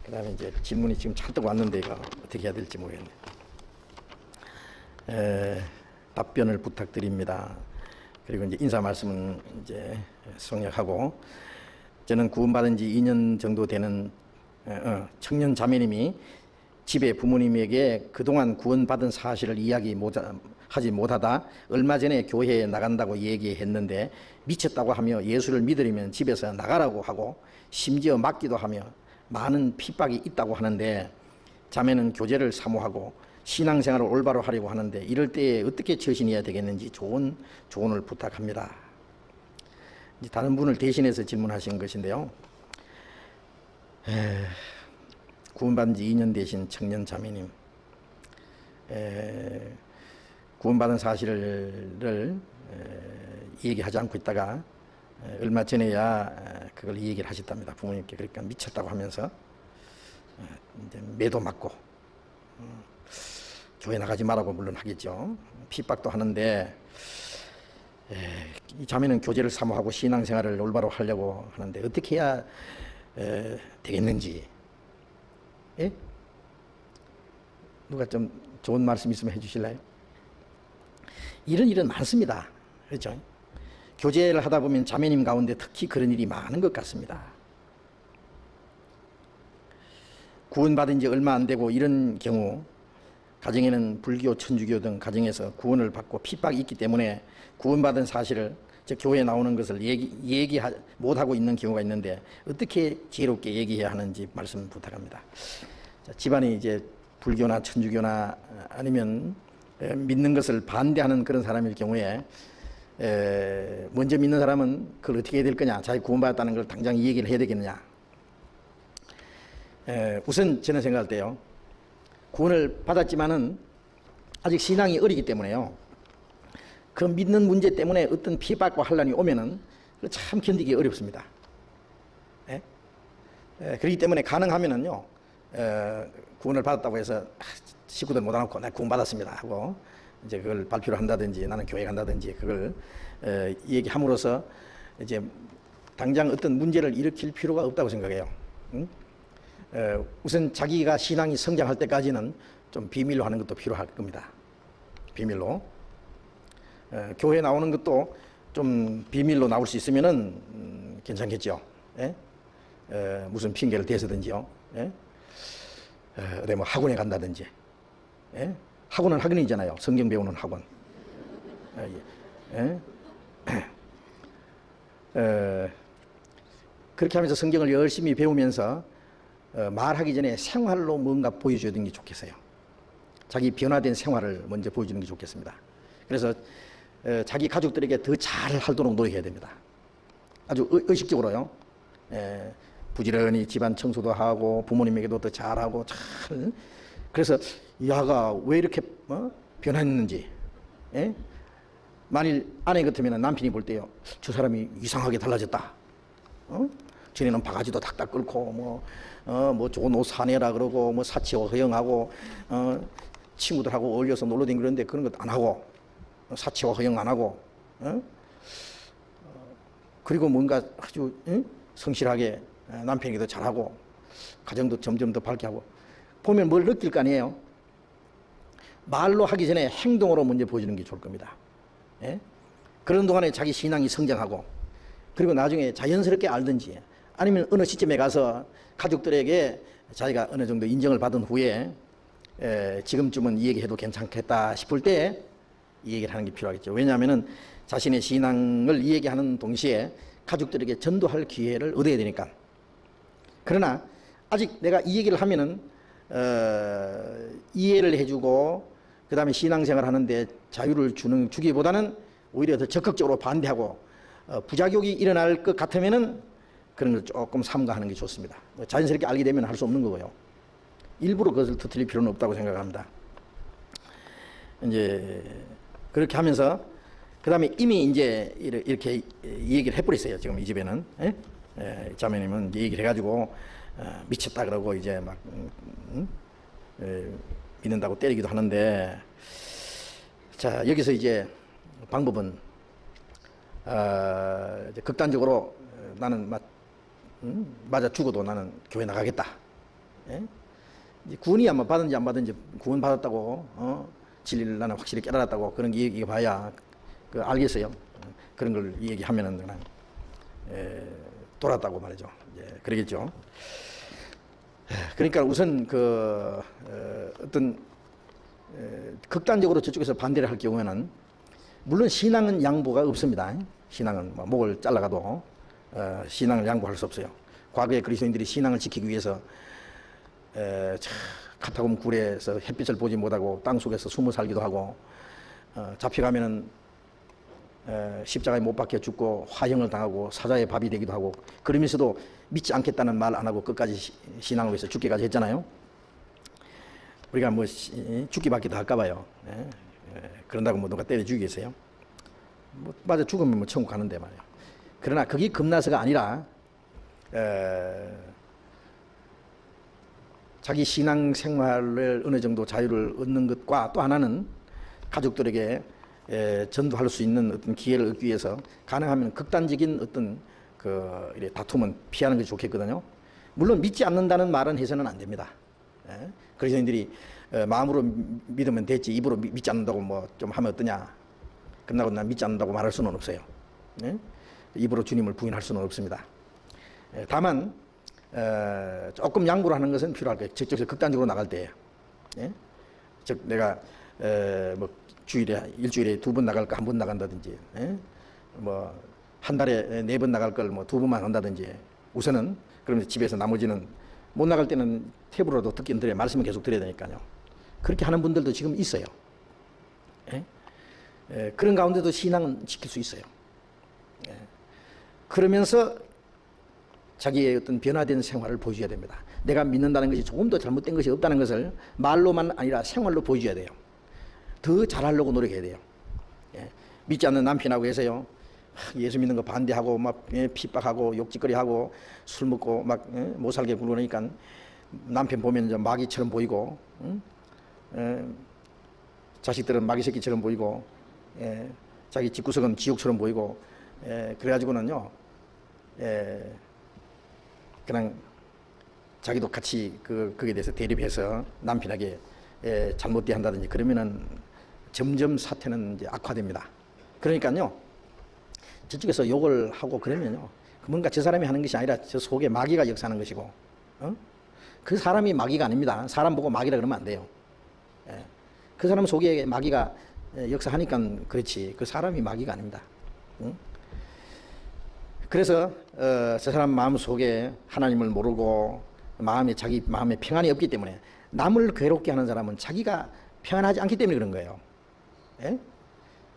그 다음에 이제 질문이 지금 잔뜩 왔는데 이거 어떻게 해야 될지 모르겠네. 답변을 부탁드립니다. 그리고 이제 인사 말씀은 이제 성역하고, 저는 구원받은 지 2년 정도 되는 청년 자매님이 집에 부모님에게 그동안 구원받은 사실을 하지 못하다 얼마 전에 교회에 나간다고 얘기했는데 미쳤다고 하며 예수를 믿으려면 집에서 나가라고 하고 심지어 맞기도 하며 많은 핍박이 있다고 하는데, 자매는 교제를 사모하고 신앙생활을 올바로 하려고 하는데 이럴 때에 어떻게 처신해야 되겠는지 조언을 부탁합니다. 이제 다른 분을 대신해서 질문하신 것인데요. 구원받은 지 2년 되신 청년 자매님, 구원받은 사실을 얘기하지 않고 있다가 얼마 전에야 그걸 얘기를 하셨답니다. 부모님께. 그러니까 미쳤다고 하면서 이제 매도 맞고 교회 나가지 말라고 물론 하겠죠. 핍박도 하는데, 이 자매는 교제를 사모하고 신앙생활을 올바로 하려고 하는데 어떻게 해야 되겠는지, 예? 누가 좀 좋은 말씀 있으면 해주실래요? 이런 일은 많습니다. 그렇죠? 교제를 하다 보면 자매님 가운데 특히 그런 일이 많은 것 같습니다. 구원받은 지 얼마 안 되고 이런 경우, 가정에는 불교, 천주교 등 가정에서 구원을 받고 핍박이 있기 때문에 구원받은 사실을, 즉 교회에 나오는 것을 얘기 못하고 있는 경우가 있는데 어떻게 지혜롭게 얘기해야 하는지 말씀 부탁합니다. 자, 집안이 이제 불교나 천주교나 아니면 믿는 것을 반대하는 그런 사람일 경우에 먼저 믿는 사람은 그걸 어떻게 해야 될 거냐, 자기 구원받았다는 걸 당장 얘기를 해야 되겠느냐. 우선 저는 생각할 때요, 구원을 받았지만은 아직 신앙이 어리기 때문에요, 그 믿는 문제 때문에 어떤 핍박과 환란이 오면은 참 견디기 어렵습니다. 그렇기 때문에 가능하면은요, 구원을 받았다고 해서 식구들 못 안고 나 구원 받았습니다 하고 이제 그걸 발표를 한다든지 나는 교회 간다든지 그걸 얘기함으로써 이제 당장 어떤 문제를 일으킬 필요가 없다고 생각해요. 우선 자기가 신앙이 성장할 때까지는 좀 비밀로 하는 것도 필요할 겁니다. 비밀로. 교회 나오는 것도 좀 비밀로 나올 수 있으면은 괜찮겠죠. 예? 무슨 핑계를 대서든지요. 예? 어디 뭐 학원에 간다든지. 예? 학원은 학원이잖아요. 성경 배우는 학원. 예? 그렇게 하면서 성경을 열심히 배우면서 말하기 전에 생활로 뭔가 보여줘야 되는 게 좋겠어요. 자기 변화된 생활을 먼저 보여주는 게 좋겠습니다. 그래서 자기 가족들에게 더 잘하도록 노력해야 됩니다. 아주 의식적으로요. 부지런히 집안 청소도 하고 부모님에게도 더 잘하고 잘. 그래서 야가 왜 이렇게 변했는지, 예? 만일 아내 같으면 남편이 볼 때요, 저 사람이 이상하게 달라졌다. 전에는 바가지도 탁탁 끓고 뭐 좋은 옷 사내라 그러고 뭐 사치와 허영하고 친구들하고 어울려서 놀러 다니는데 그런 것 안 하고 사치와 허영 안 하고 그리고 뭔가 아주 성실하게 남편에게도 잘하고 가정도 점점 더 밝게 하고 보면 뭘 느낄 거 아니에요. 말로 하기 전에 행동으로 먼저 보여주는 게 좋을 겁니다. 예? 그런 동안에 자기 신앙이 성장하고 그리고 나중에 자연스럽게 알든지 아니면 어느 시점에 가서 가족들에게 자기가 어느 정도 인정을 받은 후에 지금쯤은 이 얘기해도 괜찮겠다 싶을 때 이 얘기를 하는 게 필요하겠죠. 왜냐하면 자신의 신앙을 이 얘기하는 동시에 가족들에게 전도할 기회를 얻어야 되니까. 그러나 아직 내가 이 얘기를 하면은 이해를 해주고 그 다음에 신앙생활 하는데 자유를 주기보다는 오히려 더 적극적으로 반대하고 부작용이 일어날 것 같으면은 그런 걸 조금 삼가하는 게 좋습니다. 자연스럽게 알게 되면 할 수 없는 거고요. 일부러 그것을 터뜨릴 필요는 없다고 생각합니다. 이제 그렇게 하면서 그 다음에 이미 이제 이렇게 얘기를 해버렸어요. 지금 이 집에는 자매님은 이제 얘기를 해가지고 미쳤다 그러고 이제 막 믿는다고 때리기도 하는데, 자 여기서 이제 방법은 극단적으로 나는 맞아 죽어도 나는 교회 나가겠다. 예? 이제 구원이 아마 받은지 안 받은지 구원 받았다고 진리를 나는 확실히 깨달았다고 그런 게 얘기 봐야 그 알겠어요. 그런 걸 얘기하면은 그냥 돌았다고 말이죠. 그러겠죠. 그러니까 우선 그 어떤 극단적으로 저쪽에서 반대를 할 경우에는 물론 신앙은 양보가 없습니다. 신앙은 뭐 목을 잘라가도 신앙을 양보할 수 없어요. 과거에 그리스도인들이 신앙을 지키기 위해서 카타콤 굴에서 햇빛을 보지 못하고 땅속에서 숨어 살기도 하고 잡혀가면은 십자가에 못 박혀 죽고 화형을 당하고 사자의 밥이 되기도 하고 그러면서도 믿지 않겠다는 말 안 하고 끝까지 신앙을 위해서 죽기까지 했잖아요. 우리가 뭐 죽기밖에 더 할까 봐요. 그런다고 뭐 누가 때려 죽이겠어요? 뭐 맞아 죽으면 뭐 천국 가는데 말이에요. 그러나 그게 겁나서가 아니라 자기 신앙 생활을 어느 정도 자유를 얻는 것과 또 하나는 가족들에게 전도할 수 있는 어떤 기회를 얻기 위해서 가능하면 극단적인 어떤 그 다툼은 피하는 것이 좋겠거든요. 물론 믿지 않는다는 말은 해서는 안 됩니다. 그리스도인들이 마음으로 믿으면 됐지 입으로 믿지 않는다고 뭐 좀 하면 어떠냐. 끝나고 난 믿지 않는다고 말할 수는 없어요. 입으로 주님을 부인할 수는 없습니다. 다만 조금 양보를 하는 것은 필요할 거예요. 적극적으로 극단적으로 나갈 때예요. 즉 내가 뭐 일주일에 2번 나갈까 1번 나간다든지 뭐 한 달에 4번 나갈 걸 뭐 2번만 한다든지 우선은 그러면 집에서 나머지는 못 나갈 때는 탭으로도 듣긴 드려야 말씀을 계속 드려야 되니까요. 그렇게 하는 분들도 지금 있어요. 그런 가운데도 신앙은 지킬 수 있어요. 그러면서 자기의 어떤 변화된 생활을 보여줘야 됩니다. 내가 믿는다는 것이 조금 더 잘못된 것이 없다는 것을 말로만 아니라 생활로 보여줘야 돼요. 더 잘하려고 노력해야 돼요. 믿지 않는 남편하고 해서요. 예수 믿는 거 반대하고 막 핍박하고 욕짓거리하고 술 먹고 막 못 살게 굴고 그러니까 남편 보면 이제 마귀처럼 보이고 자식들은 마귀 새끼처럼 보이고 자기 집구석은 지옥처럼 보이고 그래가지고는요 그냥 자기도 같이 거기에 대해서 대립해서 남편에게 잘못 대한다든지 그러면은 점점 사태는 이제 악화됩니다. 그러니까요 저쪽에서 욕을 하고 그러면요 뭔가 저 사람이 하는 것이 아니라 저 속에 마귀가 역사하는 것이고 그 사람이 마귀가 아닙니다. 사람 보고 마귀라 그러면 안 돼요. 그 사람 속에 마귀가 역사하니까 그렇지 그 사람이 마귀가 아닙니다. 그래서 저 사람 마음 속에 하나님을 모르고 자기 마음에 평안이 없기 때문에 남을 괴롭게 하는 사람은 자기가 평안하지 않기 때문에 그런 거예요.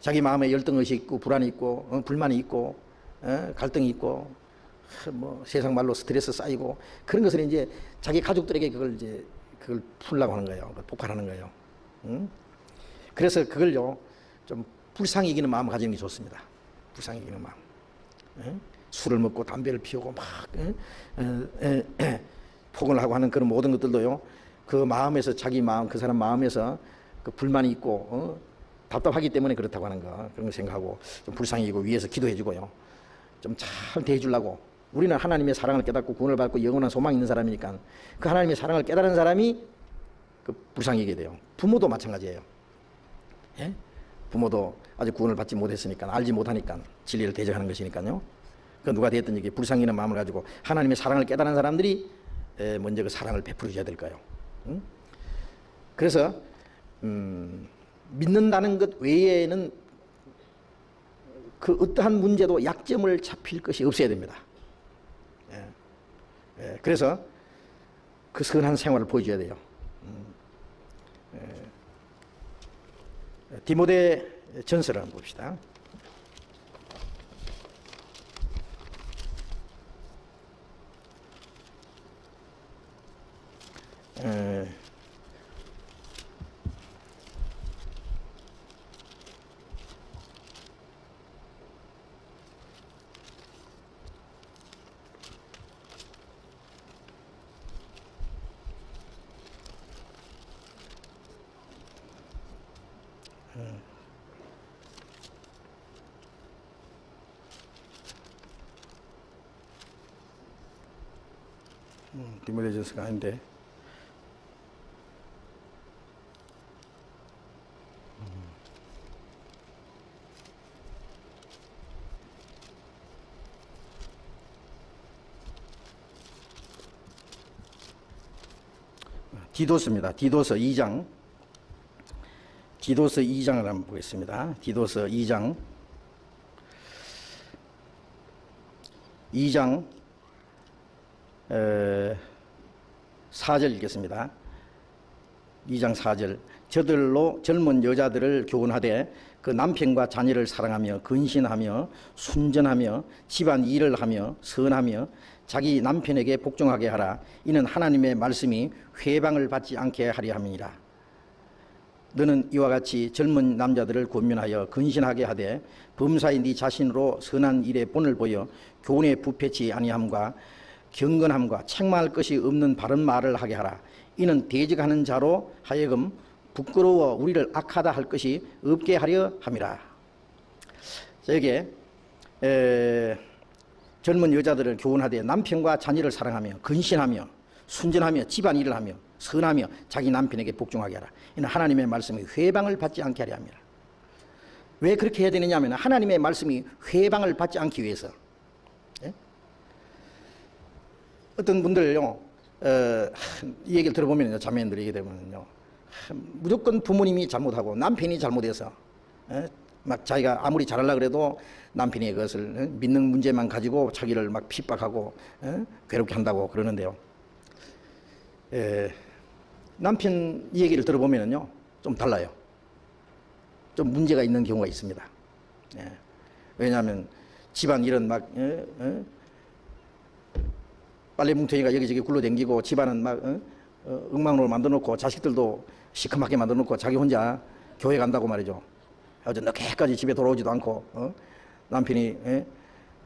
자기 마음에 열등의식이 있고 불안이 있고 불만이 있고 갈등이 있고 뭐 세상 말로 스트레스 쌓이고 그런 것을 이제 자기 가족들에게 그걸 풀려고 하는 거예요. 폭발하는 거예요. 그래서 그걸요 좀 불쌍히 여기는 마음을 가지는 게 좋습니다. 불쌍히 여기는 마음. 술을 먹고 담배를 피우고 막 폭언을 하고 하는 그런 모든 것들도요 그 마음에서 자기 마음 그 사람 마음에서 그 불만이 있고 답답하기 때문에 그렇다고 하는 거 그런 거 생각하고 좀 불쌍히 여기고 위에서 기도해 주고요 좀 잘 대해 주려고 우리는 하나님의 사랑을 깨닫고 구원을 받고 영원한 소망이 있는 사람이니까 그 하나님의 사랑을 깨달은 사람이 그 불쌍히 여기게 돼요. 부모도 마찬가지예요. 부모도 아직 구원을 받지 못했으니까 알지 못하니까 진리를 대적하는 것이니까요. 그 누가 됐든 이게 불쌍히 있는 마음을 가지고 하나님의 사랑을 깨달은 사람들이 먼저 그 사랑을 베풀어 줘야 될까요? 그래서 믿는다는 것 외에는 그 어떠한 문제도 약점을 잡힐 것이 없어야 됩니다. 그래서 그 선한 생활을 보여줘야 돼요. 디모데 전서를 한번 봅시다. 디모데전서가 아닌데 디도서입니다. 디도서 2장. 디도서 2장을 한번 보겠습니다. 디도서 2장 4절 읽겠습니다. 2장 4절. 저들로 젊은 여자들을 교훈하되 그 남편과 자녀를 사랑하며 근신하며 순전하며 집안 일을 하며 선하며 자기 남편에게 복종하게 하라. 이는 하나님의 말씀이 회방을 받지 않게 하려 함이니라. 너는 이와 같이 젊은 남자들을 권면하여 근신하게 하되 범사에 네 자신으로 선한 일에 본을 보여 교훈에 부패치 아니함과 경건함과 책망할 것이 없는 바른 말을 하게 하라. 이는 대적하는 자로 하여금 부끄러워 우리를 악하다 할 것이 없게 하려 함이라. 여기에 젊은 여자들을 교훈하되 남편과 자녀를 사랑하며 근신하며 순전하며 집안 일을 하며 선하며 자기 남편에게 복종하게 하라. 이는 하나님의 말씀이 회방을 받지 않게 하려 함이라. 왜 그렇게 해야 되느냐 하면 하나님의 말씀이 회방을 받지 않기 위해서. 예? 어떤 분들요, 이 얘기를 들어보면요, 자매님들 얘기 되면요, 무조건 부모님이 잘못하고 남편이 잘못해서 막 자기가 아무리 잘하려고 그래도 남편이 그것을 믿는 문제만 가지고 자기를 막 핍박하고 괴롭게 한다고 그러는데요. 남편 얘기를 들어보면요 좀 달라요. 좀 문제가 있는 경우가 있습니다. 왜냐하면 집안 일은 막 빨래 뭉텅이가 여기저기 굴러댕기고 집안은 막 엉망으로 만들어 놓고 자식들도 시커멓게 만들어 놓고 자기 혼자 교회 간다고 말이죠. 어제 늦게까지 집에 돌아오지도 않고 남편이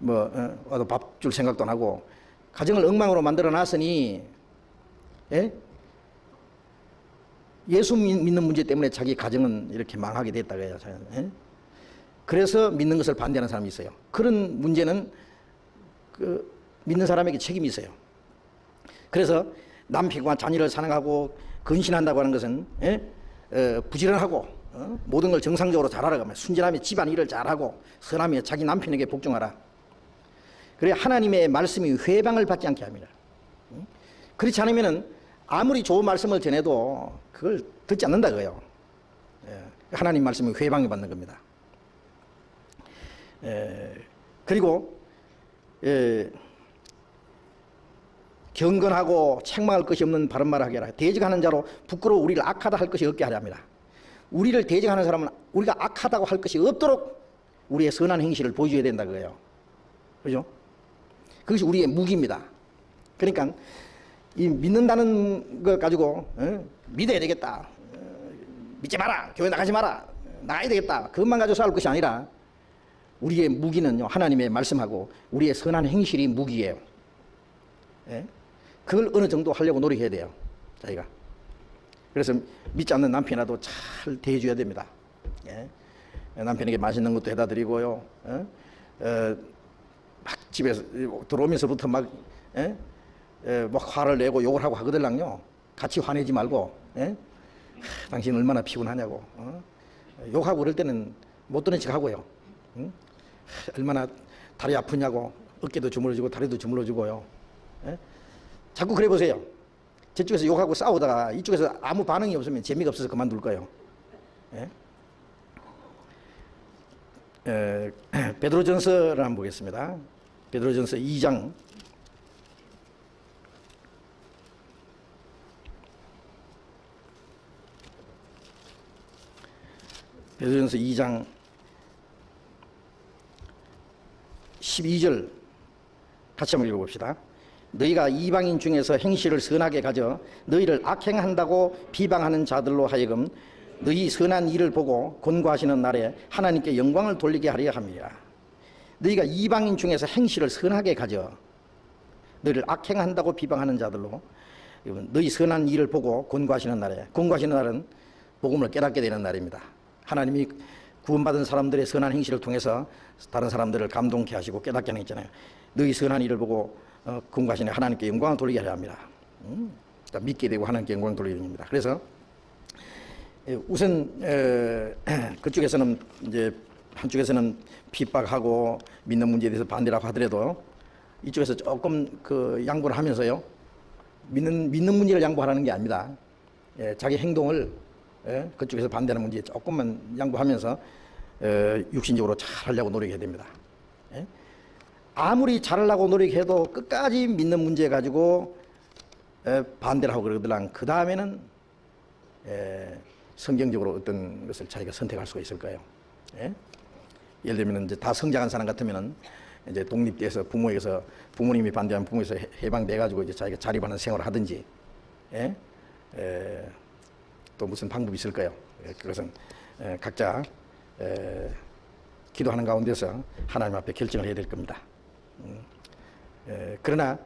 와도 밥 줄 생각도 안 하고 가정을 엉망으로 만들어 놨으니 예수 믿는 문제 때문에 자기 가정은 이렇게 망하게 됐다고 해요. 그래서 믿는 것을 반대하는 사람이 있어요. 그런 문제는 그 믿는 사람에게 책임이 있어요. 그래서 남편과 자녀를 사랑하고 근신한다고 하는 것은 부지런하고 모든 걸 정상적으로 잘하라고 하면 순전하며 집안 일을 잘하고 선하며 자기 남편에게 복종하라. 그래 하나님의 말씀이 회방을 받지 않게 합니다. 그렇지 않으면 아무리 좋은 말씀을 전해도 그걸 듣지 않는다 그래요. 하나님 말씀이 회방을 받는 겁니다. 그리고 경건하고 책망할 것이 없는 바른 말을 하게 하라. 대적하는 자로 부끄러워 우리를 악하다 할 것이 없게 하려 합니다. 우리를 대적하는 사람은 우리가 악하다고 할 것이 없도록 우리의 선한 행실을 보여줘야 된다 그래요. 그죠? 그것이 우리의 무기입니다. 그러니까 이 믿는다는 것 가지고 믿어야 되겠다, 믿지 마라, 교회 나가지 마라, 나가야 되겠다, 그것만 가지고 싸울 것이 아니라 우리의 무기는요 하나님의 말씀하고 우리의 선한 행실이 무기예요. 그걸 어느 정도 하려고 노력해야 돼요, 자기가. 그래서 믿지 않는 남편이라도 잘 대해줘야 됩니다. 남편에게 맛있는 것도 해다 드리고요, 막 집에서 들어오면서부터 막 화를 내고 욕을 하고 하거들랑요, 같이 화내지 말고 당신 얼마나 피곤하냐고 욕하고 그럴 때는 못 듣는 척 하고요, 얼마나 다리 아프냐고 어깨도 주물러주고 다리도 주물러주고요. 자꾸 그래 보세요. 저쪽에서 욕하고 싸우다가 이쪽에서 아무 반응이 없으면 재미가 없어서 그만둘 거예요. 베드로전서를 한번 보겠습니다. 베드로전서 2장 베드로전서 2장 12절 같이 한번 읽어봅시다. 너희가 이방인 중에서 행실을 선하게 가져 너희를 악행한다고 비방하는 자들로 하여금 너희 선한 일을 보고 권고하시는 날에 하나님께 영광을 돌리게 하려 함이라. 너희가 이방인 중에서 행실을 선하게 가져 너희를 악행한다고 비방하는 자들로 너희 선한 일을 보고 권고하시는 날에, 권고하시는 날은 복음을 깨닫게 되는 날입니다. 하나님이 구원받은 사람들의 선한 행실을 통해서 다른 사람들을 감동케 하시고 깨닫게 하는 게 있잖아요. 너희 선한 일을 보고 권고하시는 하나님께 영광을 돌리게 하려 합니다. 그러니까 믿게 되고 하나님께 영광을 돌리는 겁니다. 그래서 우선 그쪽에서는 이제 한쪽에서는 핍박하고 믿는 문제에 대해서 반대라고 하더라도 이쪽에서 조금 그 양보를 하면서요, 믿는 문제를 양보하라는 게 아닙니다. 자기 행동을 그쪽에서 반대하는 문제에 조금만 양보하면서 육신적으로 잘하려고 노력해야 됩니다. 아무리 잘하려고 노력해도 끝까지 믿는 문제 가지고 반대를 하고 그러더란 그 다음에는 성경적으로 어떤 것을 자기가 선택할 수가 있을 거예요. 예를 들면 이제 다 성장한 사람 같으면은 이제 독립돼서 부모님이 반대하면 부모에서 해방돼 가지고 이제 자기가 자립하는 생활을 하든지, 또 무슨 방법이 있을 거예요. 그것은 각자 기도하는 가운데서 하나님 앞에 결정을 해야 될 겁니다. 그러나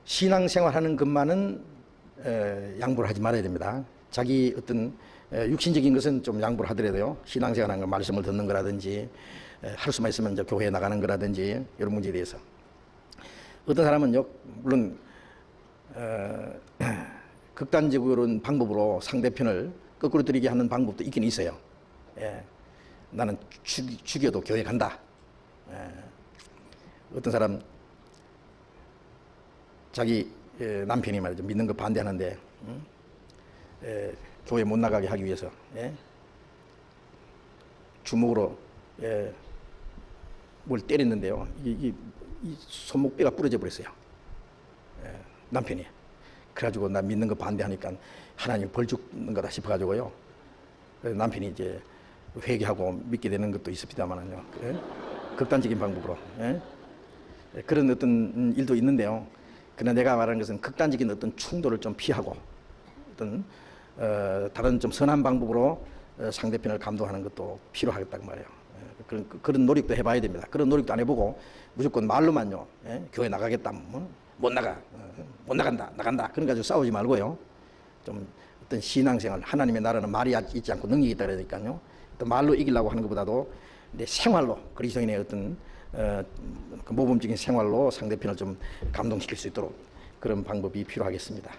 신앙생활하는 것만은 양보를 하지 말아야 됩니다. 자기 어떤 육신적인 것은 좀 양보를 하더라도요, 신앙생활하는 거, 말씀을 듣는 거라든지 할 수만 있으면 이제 교회에 나가는 거라든지 이런 문제에 대해서 어떤 사람은요, 물론 극단적인 방법으로 상대편을 거꾸로 들이게 하는 방법도 있긴 있어요. 나는 죽여도 교회 간다. 어떤 사람 자기 남편이 말이죠, 믿는 거 반대하는데 교회 못 나가게 하기 위해서 주먹으로 뭘 때렸는데요, 이 손목뼈가 부러져 버렸어요. 남편이. 그래가지고 나 믿는 거 반대하니까 하나님 벌 주는 거다 싶어가지고요, 남편이 이제 회개하고 믿게 되는 것도 있습니다만요, 극단적인 방법으로 그런 어떤 일도 있는데요. 그러나 내가 말하는 것은 극단적인 어떤 충돌을 좀 피하고 어떤 다른 좀 선한 방법으로 상대편을 감동하는 것도 필요하겠다고 말이에요. 그런 노력도 해봐야 됩니다. 그런 노력도 안 해보고 무조건 말로만요, 교회 나가겠다, 못 나가, 못 나간다, 나간다, 그런 가지고 싸우지 말고요, 좀 어떤 신앙생활, 하나님의 나라는 말이 있지 않고 능력이 있다 그러니까요, 또 말로 이기려고 하는 것보다도 내 생활로, 그리스도인의 어떤 그 모범적인 생활로 상대편을 좀 감동시킬 수 있도록 그런 방법이 필요하겠습니다.